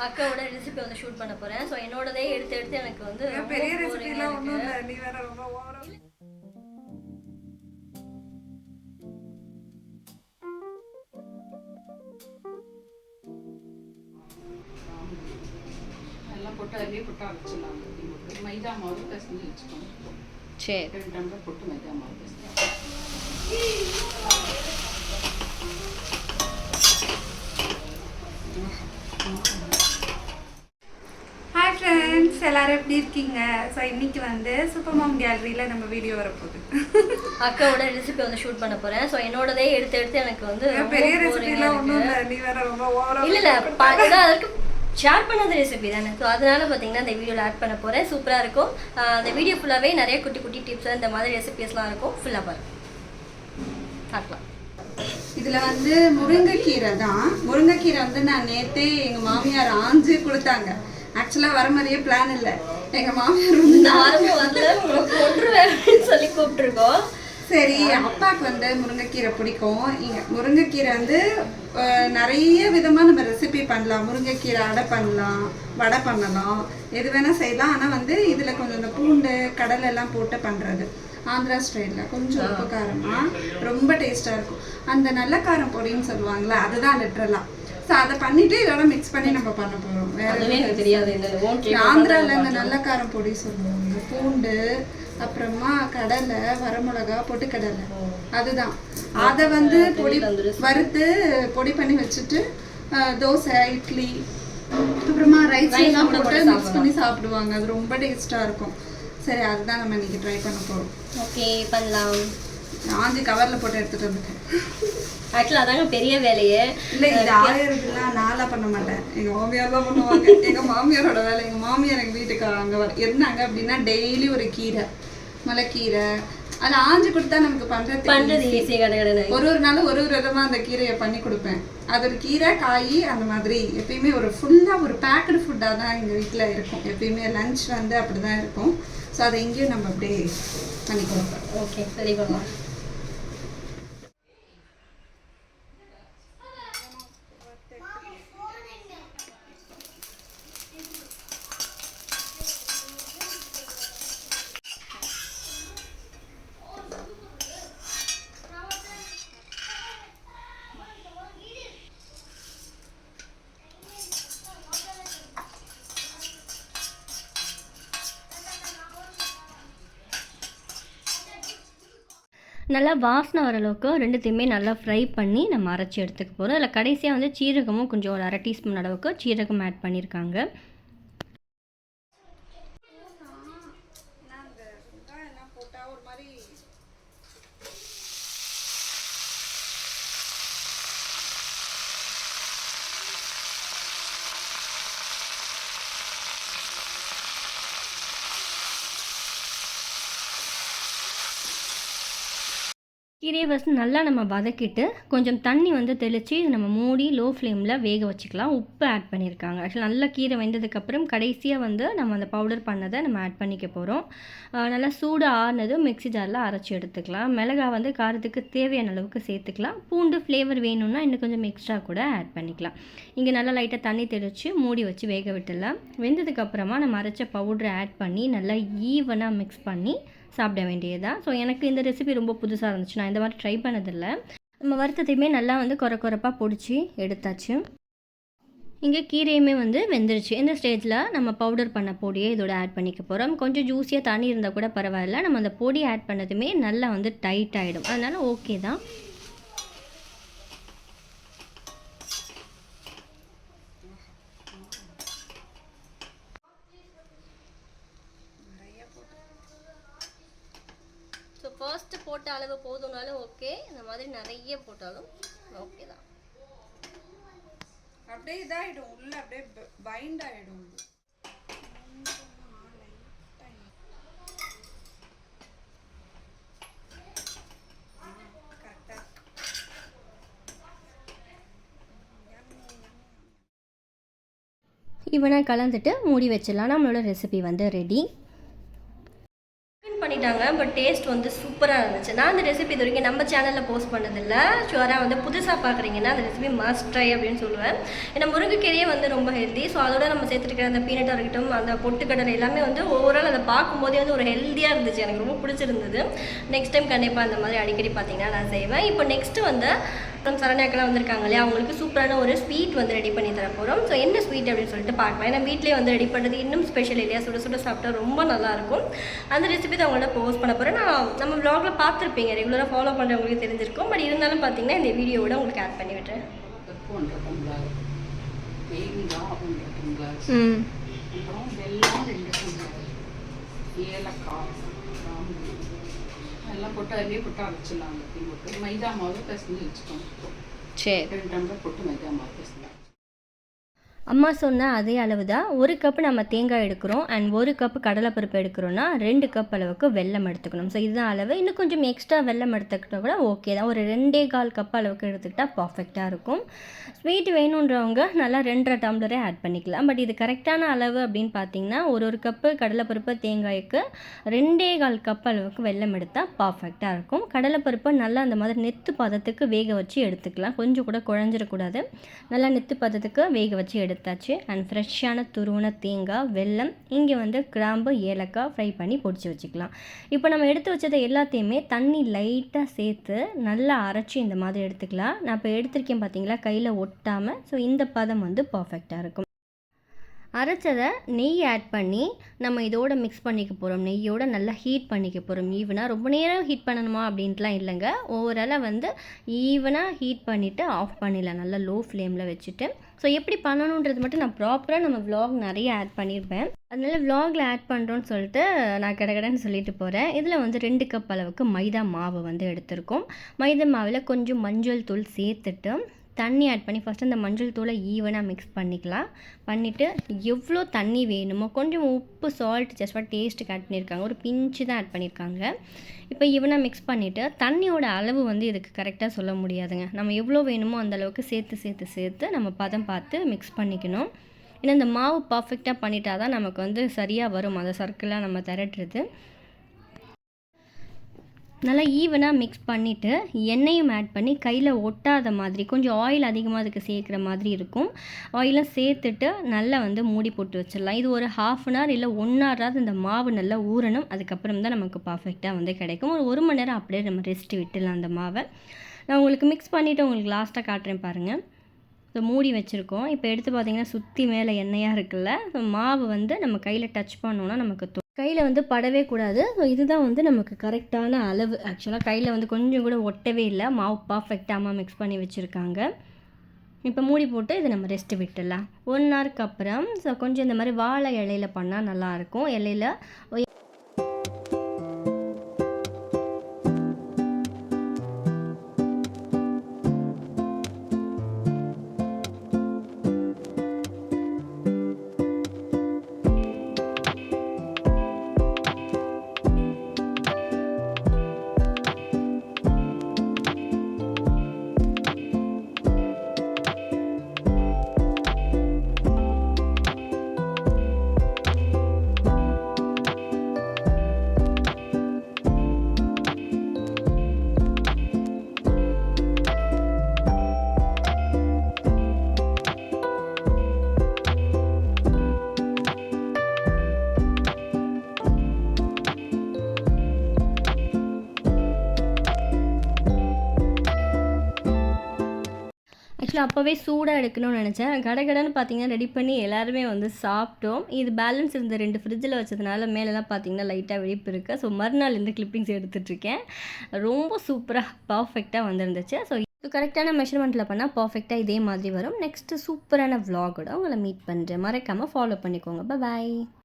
அக்காவோட ரெசிபி வந்து ஷூட் பண்ண போறேன். ஸோ என்னோடதே எடுத்து எடுத்து எனக்கு வந்து பெரிய ரெசிபிலாம் ஒன்றும் இல்லை, நீ வேற ரொம்ப ஓவரா. எல்லாம் போட்டு அதிலே போட்டு அரைச்சிடலாம். மைதா மாவு பிசைஞ்சு வச்சுக்கணும். சரி, 2 டம்ளர் போட்டு மைதா மாவு பிசைஞ்சு. ஹாய் ஃப்ரெண்ட்ஸ், எல்லாரும் எப்படி இருக்கீங்க? ஸோ இன்னைக்கு வந்து சூப்பர் மாம் கேலரியில் நம்ம வீடியோ வரப்போகுது. அக்காவோட ரெசிபி வந்து ஷூட் பண்ண போறேன். ஸோ என்னோடதே எடுத்து எடுத்து எனக்கு வந்து பெரிய ரெசிபிலாம் ஒன்றும் இல்லை, நீ வேற ரொம்ப ஓவரா. இல்லை அதுக்கு ஷேர் பண்ணாத ரெசிபி தானே. ஸோ அதனால பார்த்தீங்கன்னா இந்த வீடியோவில் ஆட் பண்ண போகிறேன். சூப்பராக இருக்கும். அந்த வீடியோ ஃபுல்லாகவே நிறைய குட்டி குட்டி டிப்ஸ் இந்த மாதிரி ரெசிபிஸ்லாம் இருக்கும். ஃபுல்லாக பாருங்க, பார்க்கலாம். இதில் வந்து முருங்கைக்கீரை தான். முருங்கைக்கீரை வந்து நான் நேற்றே எங்கள் மாமியார் ஆஞ்சு கொடுத்தாங்க. ஆக்சுவலாக வர மாதிரியே பிளான் இல்லை. எங்கள் மாமியார் இந்த வாரமும் வந்து கொண்டுருவேன் அப்படின்னு சொல்லி கூப்பிட்டுருக்கோம். சரி, அப்பாவுக்கு வந்து முருங்கைக்கீரை பிடிக்கும். இங்கே முருங்கைக்கீரை வந்து நிறைய விதமாக நம்ம ரெசிபி பண்ணலாம். முருங்கைக்கீரை அடை பண்ணலாம், வடை பண்ணலாம், எது வேணால் செய்யலாம். ஆனால் வந்து இதில் கொஞ்சம் இந்த பூண்டு கடலை எல்லாம் போட்டு பண்ணுறது ஆந்திரா ஸ்டைலில் கொஞ்சம் உப்பு காரமாக ரொம்ப டேஸ்ட்டாக இருக்கும். அந்த நல்ல காரம் பொடின்னு சொல்லுவாங்களே, அதுதான் லிட்ரலாக. ஸோ அதை பண்ணிவிட்டு இதோட மிக்ஸ் பண்ணி நம்ம பண்ண போகிறோம். வேறு எனக்கு தெரியாது. ஆந்திராவில் இந்த நல்ல காரம் பொடி சொல்லுவாங்க. பூண்டு, அப்புறமா கடலை, வரமிளகா, பொட்டுக்கடலை, அதுதான். அதை வந்து பொடி வறுத்து பொடி பண்ணி வச்சுட்டு தோசை, இட்லி, அப்புறமா ரைஸ் எல்லாம் போட்டு மிக்ஸ் பண்ணி சாப்பிடுவாங்க. அது ரொம்ப டேஸ்ட்டாக இருக்கும். சரி, அதுதான் நம்ம இன்னைக்கு ட்ரை பண்ண போகிறோம். ஓகே, பண்ணலாம். ஆஞ்சி கவரில் போட்டு எடுத்துகிட்டு வந்துட்டேன். ஆக்சுவலாக அதாங்க பெரிய வேலையே. இல்லை, இது ஆயிரத்துலாம் நான்லாம் பண்ண மாட்டேன். எங்கள் மாமியார் தான் பண்ணுவாங்க. எங்கள் மாமியாரோட வேலை. எங்கள் மாமியார் எங்கள் வீட்டுக்கு அங்கே இருந்தாங்க அப்படின்னா டெய்லி ஒரு கீரை, மலைக்கீரை, அதை ஆஞ்சு கொடுத்தா நமக்கு பண்ணுறது ஈஸியாக கிடையாது. ஒரு நாளும் ஒரு விதமாக அந்த கீரையை பண்ணி கொடுப்பேன். அது ஒரு கீரை, காய், அந்த மாதிரி எப்பயுமே ஒரு ஃபுல்லாக ஒரு பேக்கடு ஃபுட்டாக தான் எங்கள் வீட்டில் இருக்கும். எப்பயுமே லஞ்ச் வந்து அப்படி தான் இருக்கும். ஸோ அதை எங்கேயும் நம்ம அப்படியே பண்ணி கொடுப்போம். ஓகே, சரி பண்ணலாம். நல்லா வாசனை வர அளவுக்கு ரெண்டுத்தையுமே நல்லா ஃப்ரை பண்ணி நம்ம அரைச்சி எடுத்துக்க போகிறோம். அதில் கடைசியாக வந்து சீரகமும் கொஞ்சம் ஒரு 1/2 டீஸ்பூன் அளவுக்கு சீரகம் ஆட் பண்ணியிருக்காங்க. கீரையை ஃபஸ்ட்டு நல்லா நம்ம வதக்கிட்டு கொஞ்சம் தண்ணி வந்து தெளித்து நம்ம மூடி லோ ஃப்ளேமில் வேக வச்சுக்கலாம். உப்பு ஆட் பண்ணியிருக்காங்க. ஆக்சுவலாக நல்லா கீரை வெந்ததுக்கப்புறம் கடைசியாக வந்து நம்ம அந்த பவுடர் பண்ணதை நம்ம ஆட் பண்ணிக்க போகிறோம். நல்லா சூடு ஆறுனதும் மிக்ஸி ஜாரில் அரைச்சி எடுத்துக்கலாம். மிளகாய் வந்து காரத்துக்கு தேவையான அளவுக்கு சேர்த்துக்கலாம். பூண்டு ஃப்ளேவர் வேணும்னா இன்னும் கொஞ்சம் எக்ஸ்ட்ரா கூட ஆட் பண்ணிக்கலாம். இங்கே நல்லா லைட்டாக தண்ணி தெளித்து மூடி வச்சு வேக விட்டுடலாம். வெந்ததுக்கப்புறமா நம்ம அரைச்ச பவுடரை ஆட் பண்ணி நல்லா ஈவனாக மிக்ஸ் பண்ணி சாப்பிட வேண்டியதுதான். ஸோ எனக்கு இந்த ரெசிபி ரொம்ப புதுசாக இருந்துச்சு. நான் இந்த மாதிரி ட்ரை பண்ணதில்லை. நம்ம வறுத்ததையுமே நல்லா வந்து குறைப்பாக பொடிச்சு எடுத்தாச்சு. இங்கே கீரையுமே வந்து வெந்துருச்சு. இந்த ஸ்டேஜில் நம்ம பவுடர் பண்ண பொடியை இதோட ஆட் பண்ணிக்க போகிறோம். கொஞ்சம் ஜூஸியாக தண்ணி இருந்தால் கூட பரவாயில்ல. நம்ம அந்த பொடி ஆட் பண்ணதுமே நல்லா வந்து டைட் ஆகிடும். அதனால் ஓகே தான். ஸோ ஃபர்ஸ்ட்டு போட்ட அளவு போதும்னாலும் ஓகே, இந்த மாதிரி நிறைய போட்டாலும் ஓகே தான். அப்படியே இதாகிடும், உள்ள அப்படியே பைண்ட் ஆகிடும். இவனை கலந்துட்டு மூடி வச்சிடலாம். நம்மளோட ரெசிபி வந்து ரெடி பண்ணிட்டாங்க. பட் டேஸ்ட் வந்து சூப்பராக இருந்துச்சு. நான் அந்த ரெசிபி இது வரைக்கும் நம்ம சேனலில் போஸ்ட் பண்ணதில்லை. ஷுவராக வந்து புதுசாக பார்க்குறீங்கன்னா அந்த ரெசிபி மஸ்ட் ட்ரை அப்படின்னு சொல்லுவேன். ஏன்னா முருங்கைக்கீரையே வந்து ரொம்ப ஹெல்தி. ஸோ அதோட நம்ம சேர்த்துருக்கிற அந்த பீனட்டாக இருக்கட்டும், அந்த பொட்டுக்கடலை எல்லாமே வந்து ஓவரால் அதை பார்க்கும்போதே வந்து ஒரு ஹெல்த்தியாக இருந்துச்சு. எனக்கு ரொம்ப பிடிச்சிருந்தது. நெக்ஸ்ட் டைம் கண்டிப்பாக அந்த மாதிரி அடிக்கடி பார்த்தீங்கன்னா நான் செய்வேன். இப்போ நெக்ஸ்ட்டு வந்து நம்ம சரண்யாக்கெல்லாம் வந்திருக்காங்க இல்லையா, அவங்களுக்கு சூப்பரான ஒரு ஸ்வீட் வந்து ரெடி பண்ணி தர போகிறோம். ஸோ என்ன ஸ்வீட் அப்படின்னு சொல்லிட்டு பார்க்கலாம். ஏன்னா வீட்டிலே வந்து ரெடி பண்ணுறது இன்னும் ஸ்பெஷல் இல்லையா, சுட சுட சாப்பிட்டா ரொம்ப நல்லாயிருக்கும். அந்த ரெசிபி தான் அவங்கள்ட்ட போஸ்ட் பண்ண போகிறேன். நான் நம்ம vlogல பார்த்துருப்பீங்க, ரெகுலராக ஃபாலோ பண்ணுறவங்களுக்கு தெரிஞ்சிருக்கும். பட் இருந்தாலும் பார்த்தீங்கன்னா இந்த வீடியோவோட உங்களுக்கு ஆட் பண்ணி விட்டுறேன். கப்பு 1 டம்ளர், தேங்காய் 1 டம்ளர், ம் அப்புறம் வெல்லம் 2 டம்ளர், ஏலக்காய், கிராம்பு எல்லாம் போட்டு அதிலே போட்டு அரைச்சிடலாம். போட்டு மைதா மாவு பிசைஞ்சு வச்சுக்கோங்க. சரி. 2 டம்ளர் போட்டு மைதா மாவு பிசைஞ்சு. அம்மா சொன்ன அதே அளவு தான். 1 கப்பு நம்ம தேங்காய் எடுக்கிறோம் அண்ட் 1 கப்பு கடலைப்பருப்பு எடுக்கிறோன்னா 2 கப் அளவுக்கு வெல்லம் எடுத்துக்கணும். ஸோ இதுதான் அளவு. இன்னும் கொஞ்சம் எக்ஸ்ட்ரா வெல்லம் எடுத்துக்கிட்டால் கூட ஓகே தான். ஒரு 2.25 கப் அளவுக்கு எடுத்துக்கிட்டால் பர்ஃபெக்டாக இருக்கும். ஸ்வீட் வேணுன்றவங்க நல்லா 2.5 டம்ளரே ஆட் பண்ணிக்கலாம். பட் இது கரெக்டான அளவு அப்படின்னு பார்த்தீங்கன்னா ஒரு கப்பு கடலைப்பருப்பு தேங்காய்க்கு 2.25 கப் அளவுக்கு வெல்லம் எடுத்தால் பர்ஃபெக்டாக இருக்கும். கடலைப்பருப்பை நல்லா அந்த மாதிரி நெத்து பதத்துக்கு வேக வச்சு எடுத்துக்கலாம். கொஞ்சம் கூட குழஞ்சிடக்கூடாது. நல்லா நெத்து பதத்துக்கு வேக வச்சு எடுத்தாச்சு. அண்ட் ஃப்ரெஷ்ஷான துருவன தேங்காய், வெல்லம், இங்கே வந்து கிராம்பு, ஏலக்காய் ஃப்ரை பண்ணி பொடிச்சு வச்சுக்கலாம். இப்போ நம்ம எடுத்து வச்சதை எல்லாத்தையுமே தண்ணி லைட்டாக சேர்த்து நல்லா அரைச்சி இந்த மாதிரி எடுத்துக்கலாம். நான் இப்போ எடுத்திருக்கேன் பார்த்தீங்களா, கையில் ஒட்டாமல். ஸோ இந்த பதம் வந்து பர்ஃபெக்டாக இருக்கும். அரைச்சதை நெய் ஆட் பண்ணி நம்ம இதோட மிக்ஸ் பண்ணிக்க போகிறோம். நெய்யோடு நல்லா ஹீட் பண்ணிக்க போகிறோம். ஈவனாக ரொம்ப நேரம் ஹீட் பண்ணணுமா அப்படின்ட்டுலாம் இல்லைங்க. ஓவராலாக வந்து ஈவனாக ஹீட் பண்ணிவிட்டு ஆஃப் பண்ணிடலாம், நல்லா லோ ஃப்ளேமில் வச்சுட்டு. ஸோ எப்படி பண்ணணுன்றது மட்டும் நான் ப்ராப்பராக நம்ம vlog நிறைய ஆட் பண்ணியிருப்பேன். அதனால vlogல ஆட் பண்ணுறோன்னு சொல்லிட்டு நான் கடகடன்னு சொல்லிட்டு போகிறேன். இதில் வந்து 2 கப் அளவுக்கு மைதா மாவு வந்து எடுத்திருக்கோம். மைதா மாவில் கொஞ்சம் மஞ்சள் தூள் சேர்த்துட்டு தண்ணி ஆட் பண்ணி ஃபஸ்ட்டு அந்த மஞ்சள் தூளை ஈவனாக மிக்ஸ் பண்ணிக்கலாம். பண்ணிவிட்டு எவ்வளோ தண்ணி வேணுமோ கொஞ்சம் உப்பு, சால்ட் ஜஸ்ட் ஃபார் டேஸ்ட்டுக்கு ஆட் பண்ணியிருக்காங்க. ஒரு பிஞ்சு தான் ஆட் பண்ணியிருக்காங்க. இப்போ ஈவனாக மிக்ஸ் பண்ணிவிட்டு தண்ணியோட அளவு வந்து இதுக்கு கரெக்டாக சொல்ல முடியாதுங்க. நம்ம எவ்வளோ வேணுமோ அந்த அளவுக்கு சேர்த்து நம்ம பதம் பார்த்து மிக்ஸ் பண்ணிக்கணும். ஏன்னா இந்த மாவு பர்ஃபெக்டாக பண்ணிட்டா தான் நமக்கு வந்து சரியாக வரும் அந்த சர்க்கிளாக நம்ம திரட்டுறது. நல்லா ஈவனாக மிக்ஸ் பண்ணிவிட்டு எண்ணெயும் ஆட் பண்ணி கையில் ஒட்டாத மாதிரி கொஞ்சம் ஆயில் அதிகமாக அதுக்கு சேர்க்குற மாதிரி இருக்கும். ஆயிலாம் சேர்த்துட்டு நல்லா வந்து மூடி போட்டு வச்சிடலாம். இது ஒரு 1/2 அன் ஹவர் இல்லை 1 ஹவராவது இந்த மாவு நல்லா ஊறணும். அதுக்கப்புறம் தான் நமக்கு பர்ஃபெக்டாக வந்து கிடைக்கும். ஒரு 1 மணி நேரம் அப்படியே நம்ம ரெஸ்ட் விட்டுடலாம் அந்த மாவை. நான் உங்களுக்கு மிக்ஸ் பண்ணிவிட்டு உங்களுக்கு லாஸ்ட்டாக காட்டுறேன் பாருங்கள். ஸோ மூடி வச்சுருக்கோம். இப்போ எடுத்து பார்த்திங்கன்னா சுற்றி மேலே எண்ணெயாக இருக்குல்ல. ஸோ மாவு வந்து நம்ம கையில் டச் பண்ணோன்னா நமக்கு கையில் வந்து படவே கூடாது. ஸோ இதுதான் வந்து நமக்கு கரெக்டான அளவு. ஆக்சுவலாக கையில் வந்து கொஞ்சம் கூட ஒட்டவே இல்லை. மாவு பர்ஃபெக்டாக அம்மா மிக்ஸ் பண்ணி வச்சுருக்காங்க. இப்போ மூடி போட்டு இதை நம்ம ரெஸ்ட்டு விட்டுடலாம். 1 ஹவருக்கு அப்புறம் ஸோ கொஞ்சம் இந்த மாதிரி வாழை இலையில் பண்ணால் நல்லாயிருக்கும். இலையில் ஆக்சுவலாக அப்போவே சூடாக எடுக்கணும்னு நினச்சேன். கடகடன்னு பார்த்தீங்கன்னா ரெடி பண்ணி எல்லாருமே வந்து சாப்பிட்டோம். இது பேலன்ஸ் இருந்த 2 ஃப்ரிட்ஜில் வச்சதுனால மேலெலாம் பார்த்தீங்கன்னா லைட்டாக வெடிப்பு இருக்குது. ஸோ மறுநாள் இந்த கிளிப்பிங்ஸ் எடுத்துகிட்ருக்கேன். ரொம்ப சூப்பராக பர்ஃபெக்டாக வந்துருந்துச்சு. ஸோ இது கரெக்டான மெஷர்மெண்ட்டில் பண்ணால் பர்ஃபெக்டாக இதே மாதிரி வரும். நெக்ஸ்ட்டு சூப்பரான vlogோட உங்களை மீட் பண்ணுறேன். மறக்காமல் ஃபாலோ பண்ணிக்கோங்க. பாய்.